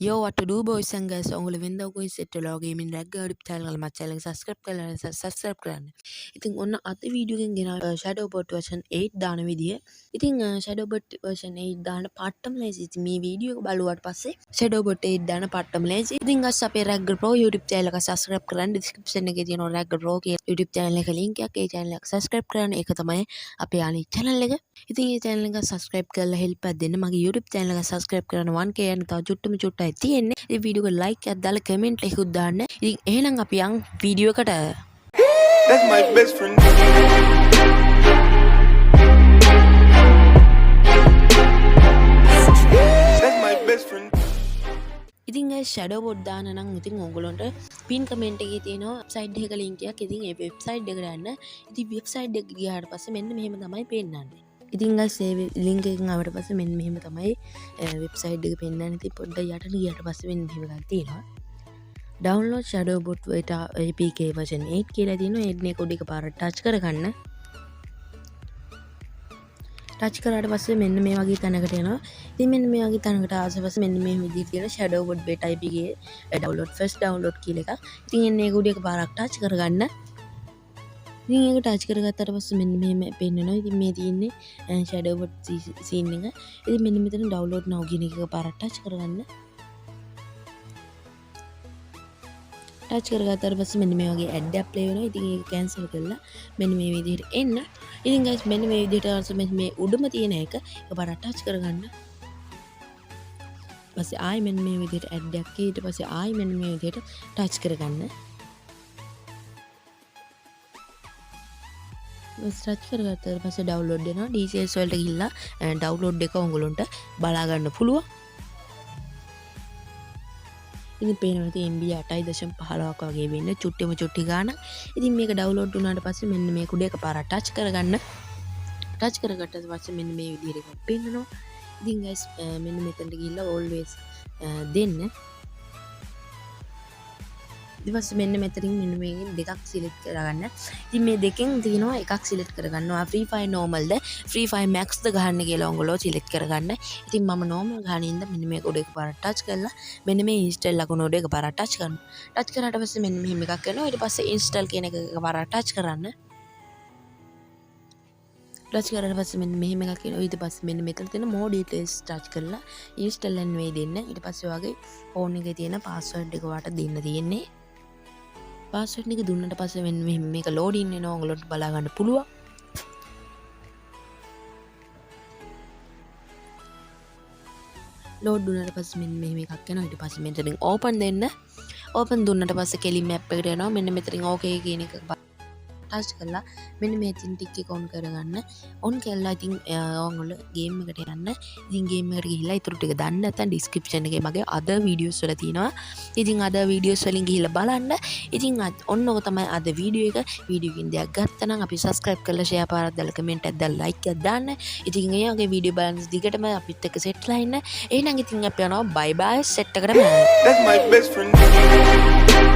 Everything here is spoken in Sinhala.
Yo, what to do, boys and girls? ඔගොල්ලෝ වෙනදා ඔය සෙට් වෙලා ගේමින් රැග් ගඩිප් channel එක මත් channel එක subscribe කරන්න. ඉතින් ඔන්න අද වීඩියෝ එකෙන් ගෙන Shadowbot version 8 දාන විදිය. ඉතින් Shadowbot version 8 දාන පට්ටම ලේසි. ඉතින් මේ වීඩියෝ එක බලුවාට පස්සේ Shadowbot 8 දාන පට්ටම ලේසි. ඉතින් ගස් අපේ රැග් Pro YouTube channel එක subscribe කරන්න. description එකේ තියෙනවා රැග් Pro කියලා YouTube channel එක link එකක්. ඒ channel එක subscribe කරන්න. ඒක තමයි අපේ අනිත් channel එක. ඉතින් මේ channel එක subscribe කරලා help එකක් දෙන්න. මගේ YouTube channel එක subscribe කරන්න 1k යන තව චුට්ටම චුට්ටයි තියෙන්නේ. මේ වීඩියෝ එක like එකක් දාලා comment එකකුත් දාන්න. ඉතින් එහෙනම් අපි යන් වීඩියෝ එකට. That's my best friend. That's my best friend. ඉතින් Shadowbot දාන්න නම් ඉතින් ඕගොල්ලන්ට pin comment එකේ තියෙනවා website එක link එකක්. ඉතින් ඒ website එකට යන්න. ඉතින් website එක ගියාට පස්සේ මෙන්න මෙහෙම තමයි පෙන්නන්නේ. ඉතින් guys ඒ link එකෙන් ආවට පස්සේ මෙන්න මෙහෙම තමයි website එක පෙන්නන්නේ. ඉතින් පොඩ්ඩක් යටට ගියාට පස්සේ මෙන්න මෙහෙම එකක් තියෙනවා. download Shadowbot APK version 8 කියලා තියෙනවා. ඒකනේ කොඩ් එක පාරට touch කරගන්න. ටච් කරාට පස්සේ මෙන්න මේ වගේ තැනකට එනවා. ඉතින් මෙන්න මේ වගේ තැනකට ආවට පස්සේ මෙන්න මේ විදිහට තියෙන Shadowbot beta APK download first download කියලා එකක්. ඉතින් එන්නේ ඒ කොඩ් එක පාරක් ටච් කරගන්න. ඉතින් ඒක ටච් කරගත්තාට පස්සේ මෙන්න මෙහෙම පෙන්නනවා. ඉතින් මේ තියෙන්නේ Shadowbot scene එක. ඉතින් මෙන්න මෙතන download now කියන එක පාරක් ටච් කරගන්න. ටච් කරගත්තාට පස්සේ මෙන්න මේ වගේ ad එකක් play වෙනවා. ඉතින් ඒක cancel කරලා මෙන්න මේ විදිහට එන්න. ඉතින් guys මෙන්න මේ විදිහට මේ උඩම තියෙන එක එකපාරට ටච් කරගන්න. ඊපස්සේ ආයි මෙන්න මේ විදිහට ad එකක් ඊට පස්සේ ආයි මෙන්න මේ විදිහට ටච් කරගන්න. ටච් කරගත්තාට පස්සේ download වෙනවා. DCS වලට ගිහිල්ලා download එක ඔයගොල්ලන්ට බලා ගන්න පුළුවන්. ඉතින් පේනවා තියෙන MB 8.15ක් වගේ වෙන්නේ චුට්ටෙම චුට්ටි ගාන. ඉතින් මේක ඩවුන්ලෝඩ් වුණාට පස්සේ මෙන්න මේ කුඩ එකපාරක් ටච් කරගන්න. ටච් කරගත්තට පස්සේ මෙන්න මේ විදිහට එකක් පේනවා. ඉතින් guys මෙන්න මෙතනට ගිහිල්ලා always දෙන්න. ඊට පස්සේ මෙන්න මෙතනින් මෙන්න මේ දෙකක් සිලෙක්ට් කරගන්න. ඉතින් මේ දෙකෙන් තියෙනවා එකක් සිලෙක්ට් කරගන්නවා. Free Fire normal ද Free Fire Max ද ගහන්න කියලා ඔයගොල්ලෝ සිලෙක්ට් කරගන්න. ඉතින් මම normal ගහන ඉඳ මෙන්න මේ කොඩ එකපාරක් ටච් කරලා මෙන්න මේ install ලකුණ උඩ එකපාරක් ටච් කරනවා. ටච් කරාට පස්සේ මෙන්න මෙහෙම එකක් එනවා. ඊට පස්සේ install කියන එක එකපාරක් ටච් කරන්න. ටච් කරාට පස්සේ මෙන්න මෙහෙම එකක් එනවා. ඊට පස්සේ මෙන්න මෙතන තියෙන more details ටච් කරලා install and way දෙන්න. ඊට පස්සේ වගේ phone එකේ තියෙන password එක වාට දෙන්න තියෙන්නේ. password එක දුන්නට පස්සේ මෙන්න මේක loading වෙනවා. ඔයගොල්ලන්ට බලා ගන්න පුළුවන්. load දුන්නාට පස්සේ මෙන්න මෙහෙම එකක් එනවා. ඊට පස්සේ මෙතනින් open දෙන්න. open දුන්නට පස්සේ කෙලින් map එකට යනවා. මෙන්න මෙතනින් okay කියන එක ටච් කරලා මෙන්න මේ තින් ටික එක on කරගන්න. on කරලා ඉතින් ඔයගොල්ලෝ game එකට යන්න. ඉතින් game එකට ගිහිල්ලා ඊටු ටික දන්න නැත්නම් description එකේ මගේ other videos වල තියෙනවා. ඉතින් other videos වලින් ගිහිල්ලා බලන්න. ඉතින් ඔන්න ඔක තමයි අද වීඩියෝ එක. වීඩියෝ එකකින් දෙයක් ගත්තා නම් අපි subscribe කරලා share පාරක් දාලා comment එකක් දාලා like එකක් දාන්න. ඉතින් ඒ වගේ වීඩියෝ බලන්න දිගටම අපිත් එක්ක set ලා ඉන්න. එහෙනම් ඉතින් අපි යනවා bye bye set එකටම. That's my best friend.